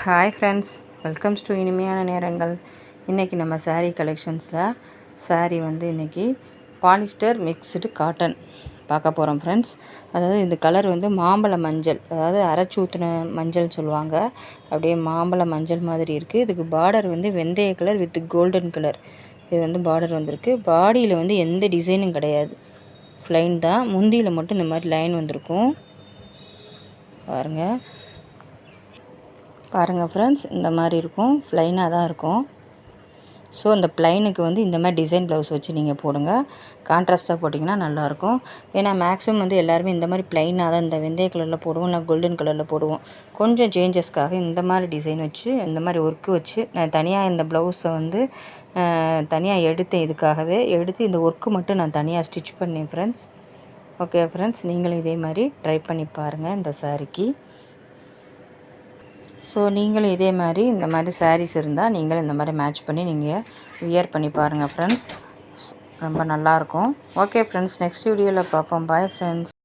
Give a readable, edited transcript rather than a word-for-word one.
Hi friends, welcomes to இனிமையான நேரங்கள். இன்றைக்கி நம்ம saree கலெக்ஷன்ஸில் saree வந்து இன்றைக்கி பாலிஸ்டர் மிக்ஸ்டு காட்டன் பார்க்க போகிறோம் ஃப்ரெண்ட்ஸ். அதாவது இந்த கலர் வந்து மாம்பழ மஞ்சள், அதாவது அரைச்சி ஊற்றின மஞ்சள் சொல்லுவாங்க. அப்படியே மாம்பழ மஞ்சள் மாதிரி இருக்குது. இதுக்கு பார்டர் வந்து வெந்தய கலர் வித் கோல்டன் கலர். இது வந்து பார்டர் வந்திருக்கு. பாடியில் வந்து எந்த டிசைனும் கிடையாது, ஃப்ளைன் தான். முந்தியில் மட்டும் இந்த மாதிரி லைன் வந்திருக்கும் பாருங்கள் ஃப்ரெண்ட்ஸ். இந்த மாதிரி இருக்கும், ப்ளைனாக தான் இருக்கும். ஸோ இந்த ப்ளைனுக்கு வந்து இந்த மாதிரி டிசைன் ப்ளவுஸ் வச்சு நீங்கள் போடுங்க. கான்ட்ராஸ்ட்டாக போட்டிங்கன்னா நல்லாயிருக்கும். ஏன்னா மேக்ஸிமம் வந்து எல்லாருமே இந்த மாதிரி ப்ளைனாக தான் இந்த வெந்தய கலரில் போடுவோம், இல்லை கோல்டன் கலரில் போடுவோம். கொஞ்சம் சேஞ்சஸ்க்காக இந்த மாதிரி டிசைன் வச்சு, இந்த மாதிரி ஒர்க்கு வச்சு நான் தனியாக இந்த ப்ளவுஸை வந்து தனியாக எடுத்தேன். இதுக்காகவே எடுத்து இந்த ஒர்க்கு மட்டும் நான் தனியாக ஸ்டிச் பண்ணேன் ஃப்ரெண்ட்ஸ். ஓகே ஃப்ரெண்ட்ஸ், நீங்களும் இதே மாதிரி ட்ரை பண்ணி பாருங்கள் இந்த சாரீக்கு. ஸோ நீங்களும் இதே மாதிரி இந்த மாதிரி சாரீஸ் இருந்தால் நீங்களும் இந்த மாதிரி மேட்ச் பண்ணி நீங்கள் வியர் பண்ணி பாருங்கள் ஃப்ரெண்ட்ஸ். ரொம்ப நல்லாயிருக்கும். ஓகே ஃப்ரெண்ட்ஸ், நெக்ஸ்ட் வீடியோவில் பார்ப்போம். Bye friends.